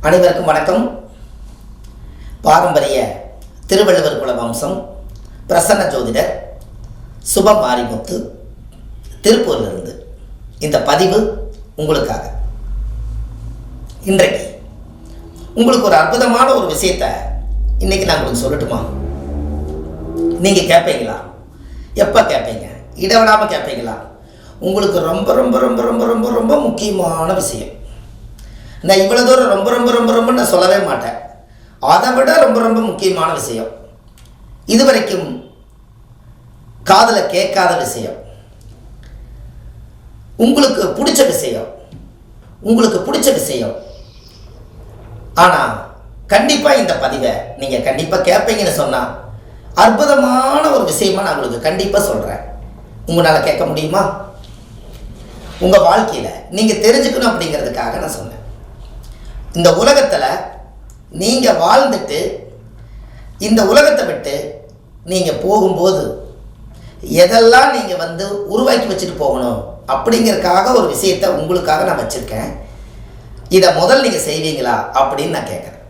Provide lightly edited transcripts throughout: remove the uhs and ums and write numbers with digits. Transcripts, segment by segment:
அனைவருக்கும் வணக்கம். பாரம்பரிய திருவள்ளுவர் குல வம்சம் பிரசன்ன ஜோதிடர் சுபம் மாரிமுத்து திருப்பூரிலிருந்து இந்த பதிவு உங்களுக்காக. இன்றைக்கு உங்களுக்கு ஒரு அற்புதமான ஒரு விஷயத்தை இன்னைக்கு நான் உங்களுக்கு சொல்லட்டுமா? நீங்கள் கேட்பீங்களா? எப்போ கேட்பீங்க? இடவிடாமல் கேட்பீங்களா? உங்களுக்கு ரொம்ப ரொம்ப ரொம்ப ரொம்ப ரொம்ப ரொம்ப முக்கியமான விஷயம். நான் இவ்வளோ தூரம் ரொம்ப ரொம்ப ரொம்ப ரொம்ப நான் சொல்லவே மாட்டேன். அதை விட ரொம்ப ரொம்ப முக்கியமான விஷயம், இதுவரைக்கும் காதில் கேட்காத விஷயம், உங்களுக்கு பிடிச்ச விஷயம். ஆனால் கண்டிப்பாக இந்த பதிவை நீங்கள் கண்டிப்பாக கேட்பீங்கன்னு சொன்னால் அற்புதமான ஒரு விஷயமா நான் உங்களுக்கு கண்டிப்பாக சொல்கிறேன். உங்களால் கேட்க முடியுமா? உங்கள் வாழ்க்கையில் நீங்கள் தெரிஞ்சுக்கணும் அப்படிங்கிறதுக்காக நான் சொன்னேன். இந்த உலகத்தில் நீங்கள் வாழ்ந்துட்டு இந்த உலகத்தை விட்டு நீங்கள் போகும்போது எதெல்லாம் நீங்கள் உருவாக்கி வச்சுட்டு போகணும் அப்படிங்கிறதுக்காக ஒரு விஷயத்தை உங்களுக்காக நான் வச்சுருக்கேன். இதை முதல் நீங்கள் செய்வீங்களா அப்படின்னு நான் கேட்குறேன்.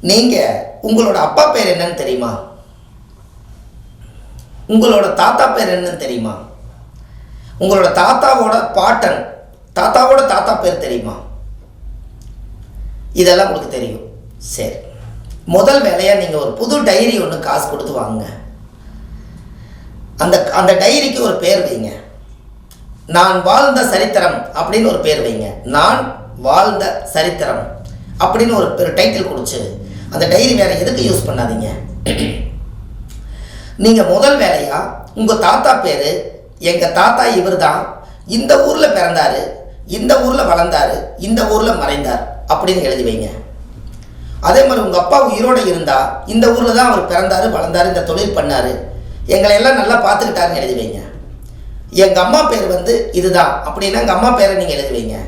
நீங்கள் உங்களோட அப்பா பேர் என்னன்னு தெரியுமா? உங்களோட தாத்தா பேர் என்னன்னு தெரியுமா? உங்களோட தாத்தாவோட பாட்டன் தாத்தாவோட தாத்தா பேர் தெரியுமா? இதெல்லாம் உங்களுக்கு தெரியும். சரி, முதல் வேலையாக நீங்கள் ஒரு புது டைரி ஒன்று காசு கொடுத்து வாங்குங்க. அந்த டைரிக்கு ஒரு பேர் வைங்க. நான் வாழ்ந்த சரித்திரம் அப்படின்னு ஒரு பேர் வைங்க. நான் வாழ்ந்த சரித்திரம் அப்படின்னு ஒரு டைட்டில் கொடுத்து அந்த டைரி வேறு எதுக்கு யூஸ் பண்ணாதீங்க. நீங்கள் முதல் வேலையாக உங்கள் தாத்தா பேர், எங்கள் தாத்தா இவர் தான், இந்த ஊரில் பிறந்தார், இந்த ஊரில் வளர்ந்தார், இந்த ஊரில் மறைந்தார் அப்படின்னு எழுதி வைங்க. அதே மாதிரி உங்கள் அப்பா உயிரோடு இருந்தால் இந்த ஊரில் தான் அவர் பிறந்தார், வளர்ந்தார், இந்த தொழில் பண்ணார், எங்களை எல்லாம் நல்லா பார்த்துக்கிட்டாருன்னு எழுதி வைங்க. எங்கள் அம்மா பேர் இதுதான் அப்படின்னா எங்கள் அம்மா பேரை நீங்கள் எழுதி வைங்க.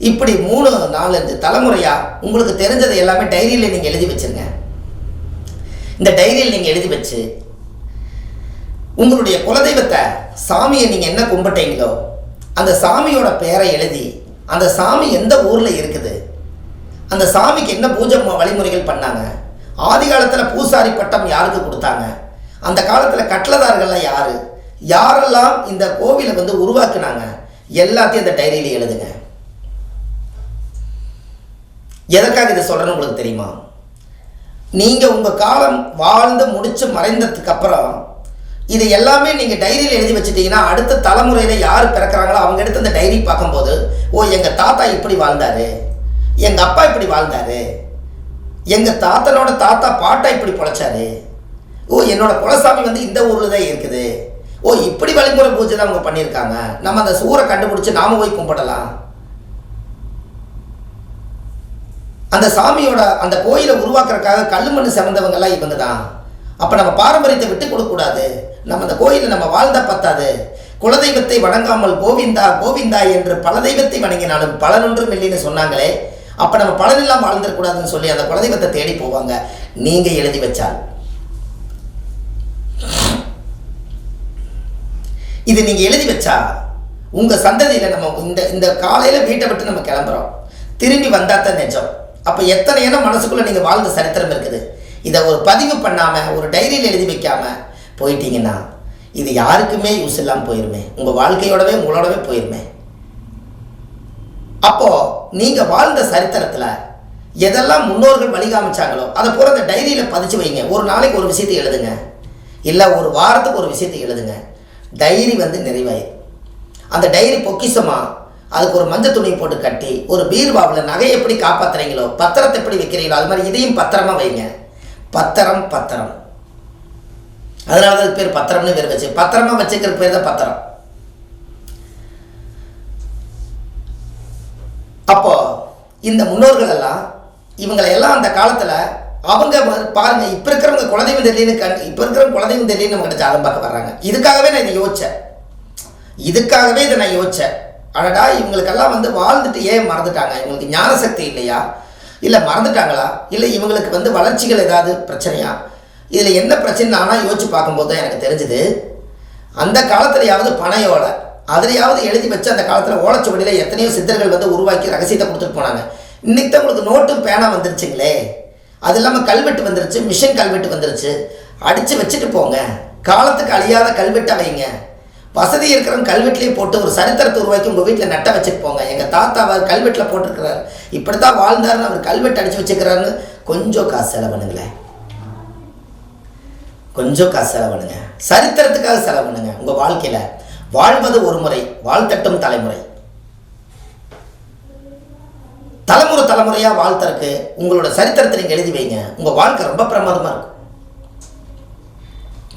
இப்படி 3-4 தலைமுறையாக உங்களுக்கு தெரிஞ்சதை எல்லாமே டைரியில் நீங்கள் எழுதி வச்சுருங்க. இந்த டைரியில் நீங்கள் எழுதி வச்சு உங்களுடைய குலதெய்வத்தை, சாமியை நீங்கள் என்ன கும்பிட்டீங்களோ அந்த சாமியோட பேரை எழுதி, அந்த சாமி எந்த ஊரில் இருக்குது, அந்த சாமிக்கு என்ன பூஜை வழிமுறைகள் பண்ணாங்க, ஆதி காலத்தில் பூசாரி பட்டம் யாருக்கு கொடுத்தாங்க, அந்த காலத்தில் கட்டளதார்கள்லாம் யாரெல்லாம் இந்த கோவிலை உருவாக்குனாங்க, எல்லாத்தையும் அந்த டைரியில் எழுதுங்க. எதற்காக இதை சொல்கிறேன்னு உங்களுக்கு தெரியுமா? நீங்கள் உங்கள் காலம் வாழ்ந்து முடித்து மறைந்ததுக்கு அப்புறம் இது எல்லாமே நீங்கள் டைரியில் எழுதி வச்சுட்டீங்கன்னா அடுத்த தலைமுறையில் யார் பிறக்கிறாங்களோ அவங்க எடுத்து அந்த டைரி பார்க்கும்போது, ஓ எங்கள் தாத்தா இப்படி வாழ்ந்தார், எங்கள் அப்பா இப்படி வாழ்ந்தார், எங்கள் தாத்தனோட தாத்தா பாட்டா இப்படி பொழைச்சாரு, ஓ என்னோட குலசாமி இந்த ஊரில் தான் இருக்குது, ஓ இப்படி வழிமுறை பூஜை தான் அவங்க பண்ணியிருக்காங்க, நம்ம அந்த ஊரை கண்டுபிடிச்சி நாம போய் கும்பிடலாம். அந்த சாமியோட அந்த கோயிலை உருவாக்குறதுக்காக கல் மண் செவந்தவங்கெல்லாம் இவங்க தான். அப்போ நம்ம பாரம்பரியத்தை விட்டு கொடுக்கக்கூடாது. நம்ம அந்த கோயிலில் நம்ம வாழ்ந்தா பத்தாது. குலதெய்வத்தை வணங்காமல் கோவிந்தா கோவிந்தா என்று பல தெய்வத்தை வணங்கினாலும் பலனொன்றும் இல்லைன்னு சொன்னாங்களே, அப்போ நம்ம பலனெல்லாம் வாழ்ந்துடக்கூடாதுன்னு சொல்லி அந்த குலதெய்வத்தை தேடி போவாங்க. நீங்கள் எழுதி வச்சால் இது நீங்கள் எழுதி வச்சா உங்கள் சந்ததியில் நம்ம இந்த காலையில் வீட்டை விட்டு நம்ம கிளம்புறோம், திரும்பி வந்தால் தான் நிஜம். அப்போ எத்தனை இனம் மனசுக்குள்ளே நீங்கள் வாழ்ந்த சரித்திரம் இருக்குது. இதை ஒரு பதிவு பண்ணாமல் ஒரு டைரியில் எழுதி வைக்காமல் போயிட்டீங்கன்னா இது யாருக்குமே யூஸ் இல்லாமல் போயிருமே, உங்கள் வாழ்க்கையோடவே உங்களோடவே போயிருமே. அப்போது நீங்கள் வாழ்ந்த சரித்திரத்தில் எதெல்லாம் முன்னோர்கள் வழிகாமிச்சாங்களோ அதை பூரா அந்த டைரியில் பதிச்சு வைங்க. ஒரு நாளைக்கு ஒரு விஷயத்தை எழுதுங்க, இல்லை ஒரு வாரத்துக்கு ஒரு விஷயத்தை எழுதுங்க. டைரி நிறைவாயிரு. அந்த டைரி பொக்கிஷமாக அதுக்கு ஒரு மஞ்சள் துணி போட்டு கட்டி ஒரு பீர்வாவில் நகை எப்படி காப்பாற்றுறீங்களோ, பத்திரத்தை எப்படி வைக்கிறீங்களோ அது மாதிரி இதையும் பத்திரமா வைங்க. பத்திரம் அதனால தான் அது பேர் பத்திரம்னு பேர் வச்சு, பத்திரமா வச்சுக்கிற பேர் தான் பத்திரம். அப்போ இந்த முன்னோர்கள் எல்லாம் இவங்களெல்லாம் அந்த காலத்தில் அவங்க பாருங்க, இப்போ இருக்கிறவங்க குலதெய்வம் தெரியலன்னு இப்போ இருக்கிறவங்க குலதெய்வம் தெரியலன்னு நம்ம கிட்ட ஜாதகம் பார்க்க வர்றாங்க. இதுக்காகவே நான் இதை யோசித்தேன். அடடா இவங்களுக்கெல்லாம் வாழ்ந்துட்டு ஏன் மறந்துட்டாங்க? இவங்களுக்கு ஞான சக்தி இல்லையா, இல்லை மறந்துட்டாங்களா, இல்லை இவங்களுக்கு வளர்ச்சிகள் ஏதாவது பிரச்சனையா, இதில் என்ன பிரச்சனை நானாக யோசிச்சு பார்க்கும்போது தான் எனக்கு தெரிஞ்சுது. அந்த காலத்துலையாவது பனையோலை அதுலையாவது எழுதி வச்சு அந்த காலத்தில் ஓலைச்சுவடியில் எத்தனையோ சித்தர்கள் உருவாக்கி ரகசியத்தை கொடுத்துட்டு போனாங்க. இன்னைக்கு தான் உங்களுக்கு நோட்டும் பேனா வந்துருச்சுங்களே. அது இல்லாமல் கல்வெட்டு வந்துருச்சு, மிஷின் கல்வெட்டு வந்துருச்சு. அடித்து வச்சுட்டு போங்க. காலத்துக்கு அழியாத கல்வெட்டை வைங்க. வசதி இருக்கிறவங்க கல்வெட்டிலே போட்டு ஒரு சரித்திரத்தை உருவாக்கி உங்கள் வீட்டில் நட்ட வச்சுட்டு போங்க. எங்கள் தாத்தா அவர் கல்வெட்டில் போட்டிருக்கிறார், இப்படி தான் வாழ்ந்தாருன்னு அவர் கல்வெட்டு அடித்து வச்சுக்கிறாருன்னு கொஞ்சம் காசு செலவு பண்ணுங்களேன். கொஞ்சம் காசு செலவு பண்ணுங்க. சரித்திரத்துக்காக செலவு பண்ணுங்க. உங்கள் வாழ்க்கையில் வாழ்வது ஒரு முறை, வாழ்த்தட்டும் தலைமுறை. தலைமுறை தலைமுறையாக வாழ்த்தருக்கு உங்களோட சரித்திரத்தை நீங்கள் எழுதி வைங்க. உங்கள் வாழ்க்கை ரொம்ப பிரமாதமாக இருக்கும்.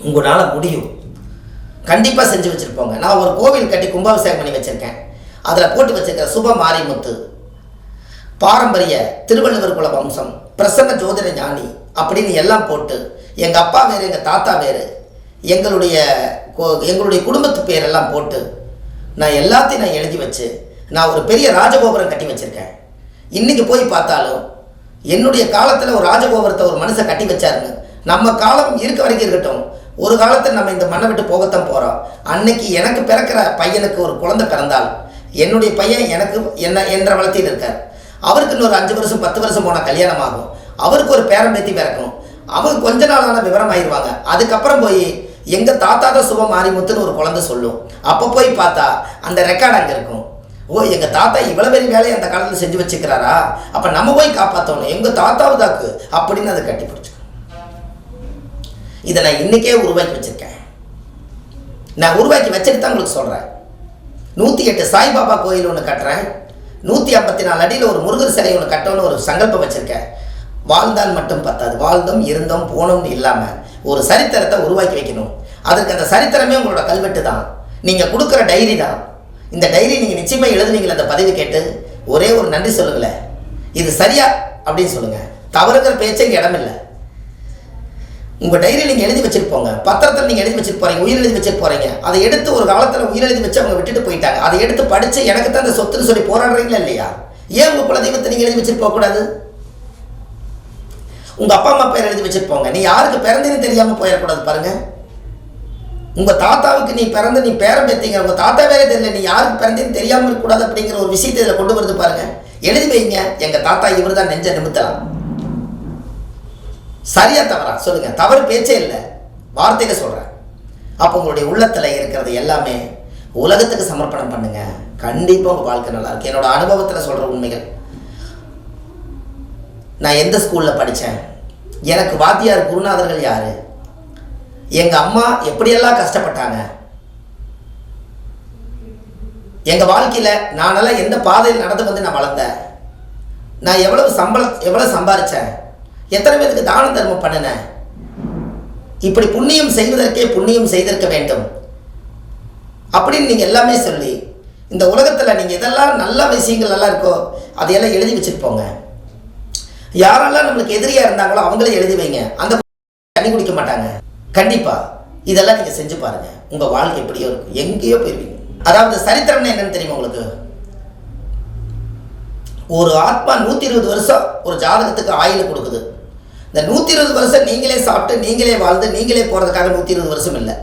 உங்களால் முடியும். கண்டிப்பாக செஞ்சு வச்சுருப்போங்க. நான் ஒரு கோவில் கட்டி கும்பாபிஷேகம் பண்ணி வச்சுருக்கேன். அதில் போட்டு வச்சுருக்கேன் சுப மாரிமுத்து, பாரம்பரிய திருவள்ளுவர் குல வம்சம், பிரசன்ன ஜோதிட ஞானி அப்படின்னு எல்லாம் போட்டு, எங்கள் அப்பா வேறு எங்கள் தாத்தா வேறு, எங்களுடைய குடும்பத்து பேரெல்லாம் போட்டு நான் எல்லாத்தையும் நான் எழுதி வச்சு நான் ஒரு பெரிய ராஜகோபுரம் கட்டி வச்சுருக்கேன். இன்றைக்கி போய் பார்த்தாலும் என்னுடைய காலத்தில் ஒரு ராஜகோபுரத்தை ஒரு மனுஷன் கட்டி வச்சாருன்னு, நம்ம காலம் இருக்க வரைக்கும் இருக்கட்டும், ஒரு காலத்தில் நம்ம இந்த மண்ணை விட்டு போகத்தான் போகிறோம். அன்னைக்கு எனக்கு பிறக்கிற பையனுக்கு ஒரு குழந்தை பிறந்தால், என்னுடைய பையன் எனக்கு என்ற வளர்த்தியில் இருக்கார். அவருக்கு இன்னொரு 5 வருஷம் 10 வருஷம் போனால் கல்யாணம் ஆகும். அவருக்கு ஒரு பேரம்பேத்தி பிறக்கணும். அவங்க கொஞ்ச நாளான விவரம் ஆயிடுவாங்க. அதுக்கப்புறம் போய் எங்கள் தாத்தா தான் சுப மாரிமுத்துன்னு ஒரு குழந்தை சொல்லும். அப்போ போய் பார்த்தா அந்த ரெக்கார்டு அங்கே இருக்கும். ஓ, எங்கள் தாத்தா இவ்வளோ பெரிய வேலையை அந்த காலத்தில் செஞ்சு வச்சுக்கிறாரா, அப்போ நம்ம போய் காப்பாற்றணும், எங்கள் தாத்தாவுதாக்கு அப்படின்னு அதை கட்டி பிடிச்சிக்கணும். இதை நான் இன்றைக்கே உருவாக்கி வச்சுருக்கேன். நான் உருவாக்கி வச்சுட்டு தான் உங்களுக்கு சொல்கிறேன். 108 சாய்பாபா கோயில் ஒன்று கட்டுறேன். 154 அடியில் ஒரு முருகர் சிலை ஒன்று கட்டணும்னு ஒரு சங்கல்பம் வச்சுருக்கேன். வாழ்ந்தால் மட்டும் பத்தாது, வாழ்ந்தோம் இருந்தோம் போனோம்னு இல்லாமல் ஒரு சரித்திரத்தை உருவாக்கி வைக்கணும். அதுக்கு அந்த சரித்திரமே உங்களோட கல்வெட்டு தான், நீங்கள் கொடுக்குற டைரி தான். இந்த டைரி நீங்கள் நிச்சயமாக எழுதுனீங்களே அந்த பதிவு கேட்டு ஒரே ஒரு நன்றி சொல்லுங்களேன். இது சரியா அப்படின்னு சொல்லுங்கள். தவறுங்கிற பேச்சே இடமில்லை. உங்கள் டைரியில் நீங்கள் எழுதி வச்சுட்டு போங்க. பத்திரத்தில் நீங்கள் எழுதி வச்சுட்டு போகிறீங்க, உயிர் எழுதி வச்சுட்டு போகிறீங்க. அதை எடுத்து ஒரு காலத்தில் உயிர் எழுதி வச்சு அவங்க விட்டுட்டு போயிட்டாங்க. அதை எடுத்து படித்து எனக்கு தான் அந்த சொத்துன்னு சொல்லி போராடுறீங்களா இல்லையா? ஏன் உங்கள் குலதெய்வத்தை நீங்கள் எழுதி வச்சுட்டு போகக்கூடாது? உங்கள் அப்பா அம்மா பேர் எழுதி வச்சுட்டு போங்க. நீ யாருக்கு பிறந்தேன்னு தெரியாமல் போயிடக்கூடாது. பாருங்கள், உங்கள் தாத்தாவுக்கு நீ பிறந்து நீ பேரம் பேத்தீங்க, உங்கள் தாத்தா வேற தெரியல, நீ யாருக்கு பிறந்தேன்னு தெரியாமல் இருக்கக்கூடாது அப்படிங்கிற ஒரு விஷயத்தை இதில் கொண்டு வருது பாருங்கள். எழுதி வைங்க. எங்கள் தாத்தா இவர் தான் நெஞ்ச நிமித்தலாம். சரியா தவறா சொல்லுங்க. தவறு பேச்சே இல்லை, வார்த்தையில சொல்கிறேன். அப்போ உங்களுடைய உள்ளத்தில் இருக்கிறது எல்லாமே உலகத்துக்கு சமர்ப்பணம் பண்ணுங்க. கண்டிப்பாக உங்கள் வாழ்க்கை நல்லா இருக்கு. என்னோட அனுபவத்தில் சொல்கிற உண்மைகள். நான் எந்த ஸ்கூலில் படித்தேன், எனக்கு வாத்தியார் குருநாதர்கள் யார், எங்கள் அம்மா எப்படியெல்லாம் கஷ்டப்பட்டாங்க, எங்கள் வாழ்க்கையில் நானெல்லாம் எந்த பாதையில் நடந்து வந்து நான் வளர்ந்தேன், நான் எவ்வளோ சம்பாதிச்சேன், எத்தனை பேருக்கு தான தர்மம் பண்ணினேன், இப்படி புண்ணியம் செய்வதற்கே புண்ணியம் செய்திருக்க வேண்டும் அப்படின்னு நீங்கள் எல்லாமே சொல்லி இந்த உலகத்தில் நீங்கள் இதெல்லாம் நல்ல விஷயங்கள் எல்லாம் இருக்கோ அதையெல்லாம் எழுதி வச்சுட்டு போங்க. யாரெல்லாம் நம்மளுக்கு எதிரியாக இருந்தாங்களோ அவங்களே எழுதி வைங்க. அந்த தண்ணி குடிக்க மாட்டாங்க. கண்டிப்பாக இதெல்லாம் நீங்கள் செஞ்சு பாருங்கள். உங்கள் வாழ்க்கை எப்படியோ இருக்கும், எங்கேயோ போயிருவீங்க. அதாவது சரித்திரம்னு என்னன்னு தெரியுமா உங்களுக்கு? ஒரு ஆத்மா 120 வருஷம் ஒரு ஜாதகத்துக்கு ஆயுள் கொடுக்குது. இந்த 120 வருஷம் நீங்களே சாப்பிட்டு நீங்களே வாழ்ந்து நீங்களே போகிறதுக்காக 120 வருஷம் இல்லை.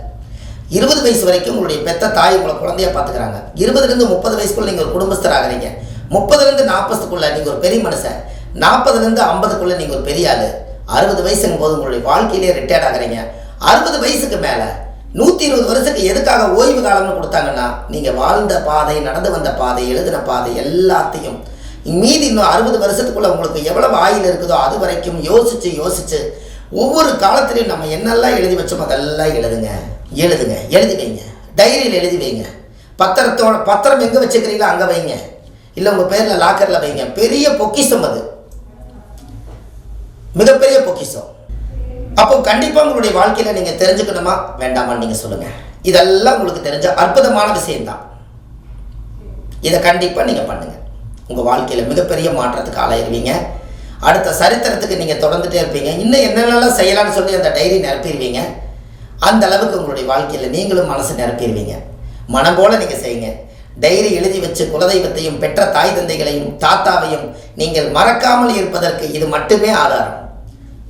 20 வயசு வரைக்கும் உங்களுடைய பெத்த தாய் உங்களை குழந்தையா பார்த்துக்கிறாங்க. 20லேருந்து 30 வயசுக்குள்ள நீங்கள் ஒரு குடும்பஸ்தர் ஆகிறீங்க. 30லேருந்து 40க்குள்ள நீங்கள் ஒரு பெரிய மனுஷன். 40லேருந்து 50க்குள்ள நீங்கள் ஒரு பெரிய ஆள். 60 வயசுங்கும் போது உங்களுடைய வாழ்க்கையிலே ரிட்டையர்ட் ஆகிறீங்க. 60 வயசுக்கு மேலே 120 வருஷத்துக்கு எதுக்காக ஓய்வு காலம்னு கொடுத்தாங்கன்னா, நீங்கள் வாழ்ந்த பாதை, நடந்து வந்த பாதை, எழுதின பாதை எல்லாத்தையும் மீதி இன்னும் 60 வருஷத்துக்குள்ள உங்களுக்கு எவ்வளவு ஆயுள் இருக்குதோ அது வரைக்கும் யோசிச்சு ஒவ்வொரு காலத்திலையும் நம்ம என்னெல்லாம் எழுதி வச்சோமோ அதெல்லாம் எழுதி வைங்க. டைரியில் எழுதி வைங்க. பத்திரம் எங்கே வச்சுக்கிறீங்களோ அங்கே வைங்க. இல்லை உங்கள் பேரில் லாக்கரில் வைங்க. பெரிய பொக்கிஷம், அது மிகப்பெரிய பொக்கிஷம். அப்போ கண்டிப்பாக உங்களுடைய வாழ்க்கையில் நீங்கள் தெரிஞ்சுக்கணுமா வேண்டாமான்னு நீங்கள் சொல்லுங்கள். இதெல்லாம் உங்களுக்கு தெரிஞ்ச அற்புதமான விஷயம்தான். இதை கண்டிப்பாக நீங்கள் பண்ணுங்கள். உங்கள் வாழ்க்கையில் மிகப்பெரிய மாற்றத்துக்கு ஆளாயிருவீங்க. அடுத்த சரித்திரத்துக்கு நீங்கள் தொடர்ந்துட்டே இருப்பீங்க. இன்னும் என்னென்னலாம் செய்யலாம்னு சொல்லி அந்த டைரி நிரப்பிடுவீங்க. அந்த அளவுக்கு உங்களுடைய வாழ்க்கையில் நீங்களும் மனசு நிரப்பிடுவீங்க. மனம் போல் நீங்கள் செய்யுங்க. டைரி எழுதி வச்சு குலதெய்வத்தையும் பெற்ற தாய் தந்தைகளையும் தாத்தாவையும் நீங்கள் மறக்காமல் இருப்பதற்கு இது மட்டுமே ஆதாரம்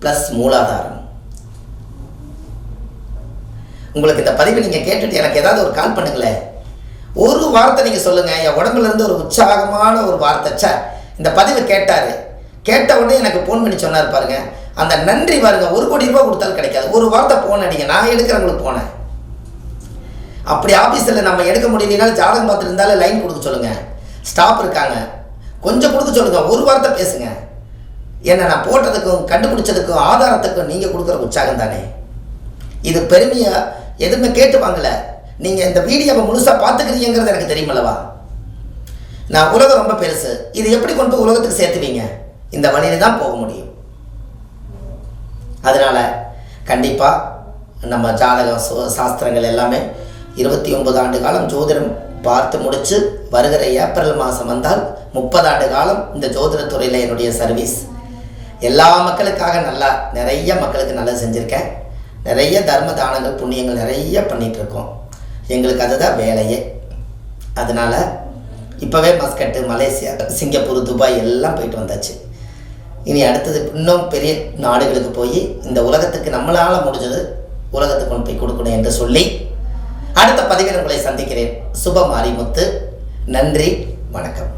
ப்ளஸ் மூலாதாரம். உங்களுக்கு இந்த பதிவை நீங்கள் கேட்டுட்டு எனக்கு ஏதாவது ஒரு கால் பண்ணுங்களேன். ஒரு வார்த்தை நீங்கள் சொல்லுங்கள். என் உடம்புலேருந்து ஒரு உற்சாகமான ஒரு வார்த்தை, இந்த பதிவு கேட்டார். கேட்ட உடனே எனக்கு ஃபோன் பண்ணி சொன்னார் பாருங்க, அந்த நன்றி பாருங்க, 1 கோடி ரூபாய் கொடுத்தாலும் கிடைக்காது. ஒரு வார்த்தை ஃபோன் அடிங்க, நான் எடுக்கிறவங்களுக்கு போனேன். அப்படி ஆஃபீஸில் நம்ம எடுக்க முடியலனாலும் ஜாதகம் பார்த்துட்டு இருந்தாலும் லைன் கொடுக்க சொல்லுங்கள். ஸ்டாஃப் இருக்காங்க, கொஞ்சம் கொடுக்க சொல்லுங்கள், ஒரு வார்த்தை பேசுங்க. ஏன்னா நான் போட்டதுக்கும் கண்டுபிடிச்சதுக்கும் ஆதாரத்துக்கும் நீங்கள் கொடுக்குற உற்சாகம் தானே. இது பெருமையாக எதுவுமே கேட்டு வாங்கலை. நீங்கள் இந்த வீடியோவை முழுசாக பார்த்துக்கிறீங்கிறது எனக்கு தெரியுமல்லவா. நான் உலகம் ரொம்ப பெருசு, இது எப்படி கொண்டு போய் உலகத்துக்கு சேர்த்துவீங்க? இந்த வழியில தான் போக முடியும். அதனால் கண்டிப்பாக நம்ம ஜாதகம் சாஸ்திரங்கள் எல்லாமே 29 ஆண்டு காலம் ஜோதிடம் பார்த்து முடித்து வருகிற ஏப்ரல் மாதம் வந்தால் 30 ஆண்டு காலம் இந்த ஜோதிடத்துறையில் என்னுடைய சர்வீஸ். எல்லா மக்களுக்காக நல்லா நிறைய மக்களுக்கு நல்லா செஞ்சுருக்கேன். நிறைய தர்ம தானங்கள் புண்ணியங்கள் நிறைய பண்ணிகிட்ருக்கோம். எங்களுக்கு அதுதான் வேலையே. அதனால் இப்போவே மஸ்கட்டு, மலேசியா, சிங்கப்பூர், துபாய் எல்லாம் போயிட்டு வந்தாச்சு. இனி அடுத்தது இன்னும் பெரிய நாடுகளுக்கு போய் இந்த உலகத்துக்கு நம்மளால் முடிஞ்சது உலகத்துக்கு கொண்டு போய் கொடுக்கணும் என்று சொல்லி அடுத்த பதிவில் உங்களை சந்திக்கிறேன். சுப மாரிமுத்து. நன்றி, வணக்கம்.